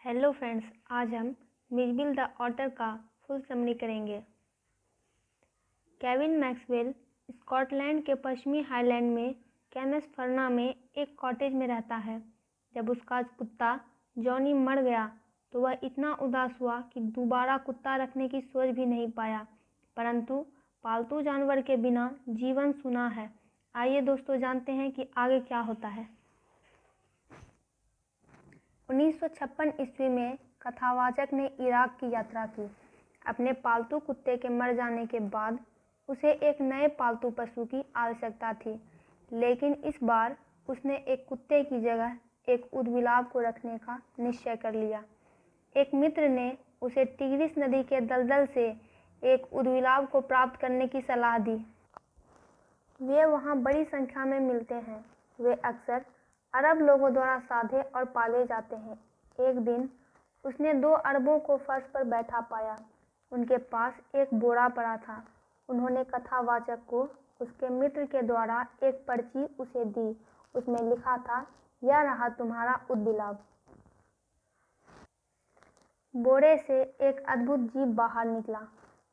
Hello friends, आज हम मिज़बिल the otter का फुल समरी करेंगे। केविन मैक्सवेल स्कॉटलैंड के पश्चिमी हाईलैंड में कैम्सफर्ना में एक कॉटेज में रहता है। जब उसका कुत्ता जॉनी मर गया तो वह इतना उदास हुआ कि दोबारा कुत्ता रखने की सोच भी नहीं पाया। परंतु पालतू जानवर के बिना जीवन सूना है। आइए दोस्तों, जानते हैं कि आगे क्या होता है। 1956 ईस्वी में कथावाचक ने इराक की यात्रा की। अपने पालतू कुत्ते के मर जाने के बाद उसे एक नए पालतू पशु की आवश्यकता थी, लेकिन इस बार उसने एक कुत्ते की जगह एक ऊदबिलाव को रखने का निश्चय कर लिया। एक मित्र ने उसे टिग्रिस नदी के दलदल से एक ऊदबिलाव को प्राप्त करने की सलाह दी। वे वहाँ बड़ी संख्या में मिलते हैं। वे अक्सर अरब लोगों द्वारा साधे और पाले जाते हैं। एक दिन उसने 2 अरबों को फर्श पर बैठा पाया। उनके पास एक बोरा पड़ा था। उन्होंने कथावाचक को उसके मित्र के द्वारा एक पर्ची उसे दी। उसमें लिखा था, यह रहा तुम्हारा ऊदबिलाव। बोरे से एक अद्भुत जीव बाहर निकला।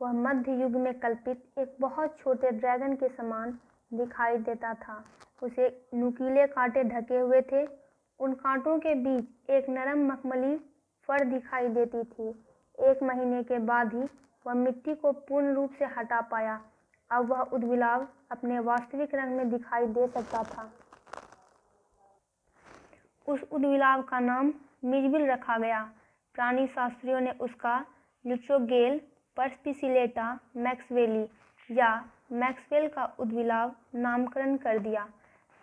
वह मध्य युग में कल्पित एक बहुत छोटे ड्रैगन के समान दिखाई देता था। उसे नुकीले कांटे ढके हुए थे। उन कांटों के बीच एक नरम मखमली फर दिखाई देती थी। 1 महीने के बाद ही वह मिट्टी को पूर्ण रूप से हटा पाया। अब वह ऊदबिलाव अपने वास्तविक रंग में दिखाई दे सकता था। उस ऊदबिलाव का नाम मिज़बिल रखा गया। प्राणी शास्त्रियों ने उसका ल्यूट्रोगेल परस्पिसिलेटा मैक्सवेली या मैक्सवेल का ऊदबिलाव नामकरण कर दिया।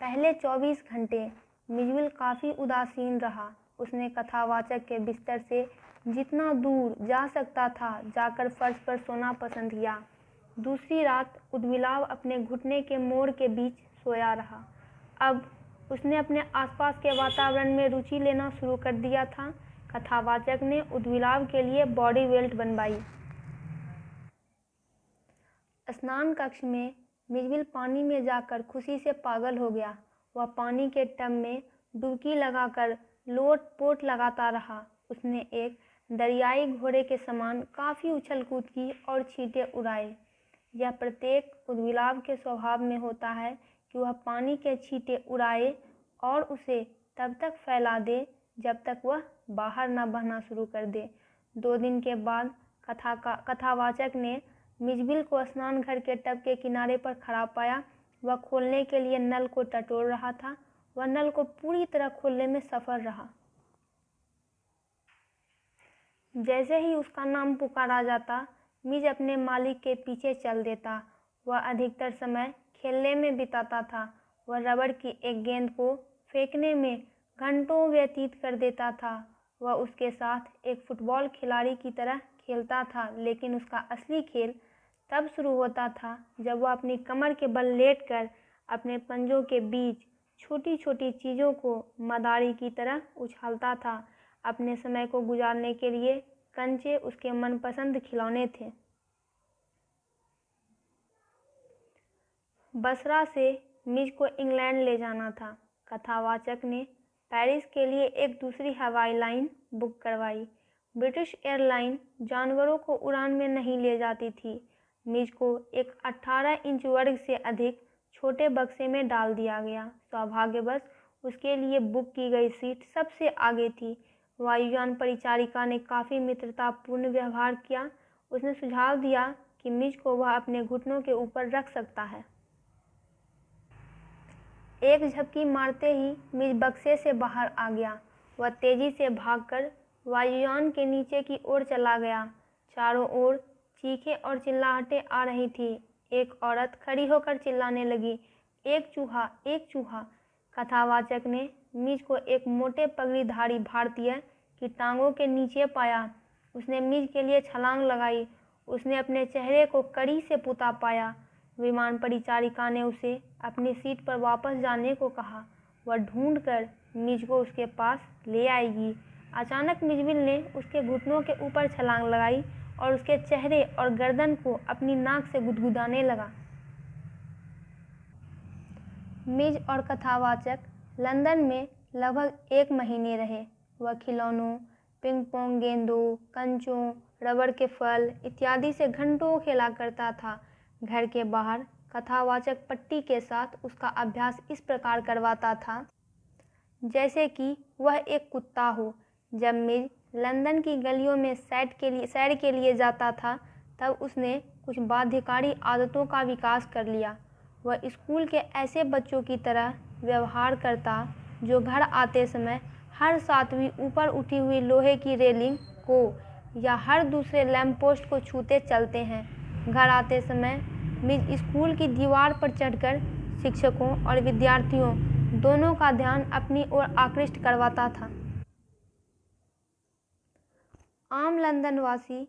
पहले 24 घंटे मिज़बिल काफ़ी उदासीन रहा। उसने कथावाचक के बिस्तर से जितना दूर जा सकता था जाकर फर्श पर सोना पसंद किया। दूसरी रात ऊदबिलाव अपने घुटने के मोड़ के बीच सोया रहा। अब उसने अपने आसपास के वातावरण में रुचि लेना शुरू कर दिया था। कथावाचक ने ऊदबिलाव के लिए बॉडी बेल्ट बनवाई। स्नान कक्ष में मिज़बिल पानी में जाकर खुशी से पागल हो गया। वह पानी के टब में डुबकी लगाकर लोट-पोट लगाता रहा। उसने एक दरियाई घोड़े के समान काफ़ी उछल-कूद की और छींटे उड़ाए। यह प्रत्येक ऊदबिलाव के स्वभाव में होता है कि वह पानी के छींटे उड़ाए और उसे तब तक फैला दे जब तक वह बाहर न बहना शुरू कर दे। 2 दिन के बाद कथावाचक ने मिज़बिल को स्नान घर के टब के किनारे पर खड़ा पाया। वह खोलने के लिए नल को टटोल रहा था। वह नल को पूरी तरह खोलने में सफल रहा। जैसे ही उसका नाम पुकारा जाता, मिज़ अपने मालिक के पीछे चल देता। वह अधिकतर समय खेलने में बिताता था। वह रबड़ की एक गेंद को फेंकने में घंटों व्यतीत कर देता था। वह उसके साथ एक फुटबॉल खिलाड़ी की तरह खेलता था, लेकिन उसका असली खेल तब शुरू होता था जब वह अपनी कमर के बल लेटकर अपने पंजों के बीच छोटी-छोटी चीज़ों को मदारी की तरह उछालता था। अपने समय को गुजारने के लिए कंचे उसके मनपसंद खिलौने थे। बसरा से मिज़ को इंग्लैंड ले जाना था। कथावाचक ने पेरिस के लिए एक दूसरी हवाई लाइन बुक करवाई। ब्रिटिश एयरलाइन जानवरों को उड़ान में नहीं ले जाती थी। मिज़ को एक 18 इंच वर्ग से अधिक छोटे बक्से में डाल दिया गया। सौभाग्यवश उसके लिए बुक की गई सीट सबसे आगे थी। वायुयान परिचारिका ने काफ़ी मित्रतापूर्ण व्यवहार किया। उसने सुझाव दिया कि मिज़ को वह अपने घुटनों के ऊपर रख सकता है। एक झपकी मारते ही मिज़ बक्से से बाहर आ गया। वह तेजी से भागकर वायुयान के नीचे की ओर चला गया। चारों ओर चीखें और चिल्लाहटें आ रही थी। एक औरत खड़ी होकर चिल्लाने लगी, एक चूहा, एक चूहा। कथावाचक ने मिज़ को एक मोटे पगड़ीधारी भारतीय की टांगों के नीचे पाया। उसने मिज़ के लिए छलांग लगाई। उसने अपने चेहरे को कड़ी से पुता पाया। विमान परिचारिका ने उसे अपनी सीट पर वापस जाने को कहा। वह ढूंढकर मिज़ को उसके पास ले आएगी। अचानक मिज़बिल ने उसके घुटनों के ऊपर छलांग लगाई और उसके चेहरे और गर्दन को अपनी नाक से गुदगुदाने लगा। मिज़ और कथावाचक लंदन में लगभग 1 महीने रहे। वह खिलौनों, पिंग पोंग गेंदों, कंचों, रबर के फल इत्यादि से घंटों खेला करता था। घर के बाहर कथावाचक पट्टी के साथ उसका अभ्यास इस प्रकार करवाता था जैसे कि वह एक कुत्ता हो। जब मिज लंदन की गलियों में सैर के लिए जाता था, तब उसने कुछ बाध्यकारी आदतों का विकास कर लिया। वह स्कूल के ऐसे बच्चों की तरह व्यवहार करता जो घर आते समय हर 7वीं ऊपर उठी हुई लोहे की रेलिंग को या हर दूसरे लैंप पोस्ट को छूते चलते हैं। घर आते समय मिज स्कूल की दीवार पर चढ़कर शिक्षकों और विद्यार्थियों दोनों का ध्यान अपनी ओर आकृष्ट करवाता था। आम लंदनवासी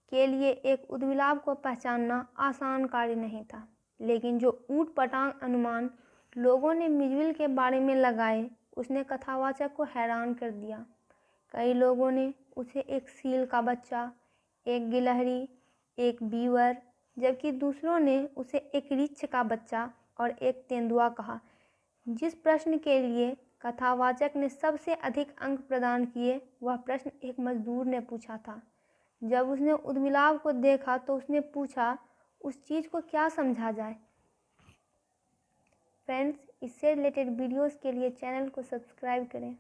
के लिए एक उद्विलाप को पहचानना आसान कार्य नहीं था, लेकिन जो ऊट-पटांग अनुमान लोगों ने मिजविल के बारे में लगाए, उसने कथावाचक को हैरान कर दिया। कई लोगों ने उसे एक सील का बच्चा, एक गिलहरी, एक बीवर, जबकि दूसरों ने उसे एक रीछ का बच्चा और एक तेंदुआ कहा। जिस प्रश्न के लिए कथावाचक ने सबसे अधिक अंक प्रदान किए, वह प्रश्न एक मजदूर ने पूछा था। जब उसने उद्विलाप को देखा तो उसने पूछा, उस चीज़ को क्या समझा जाए। फ्रेंड्स, इससे रिलेटेड वीडियोस के लिए चैनल को सब्सक्राइब करें।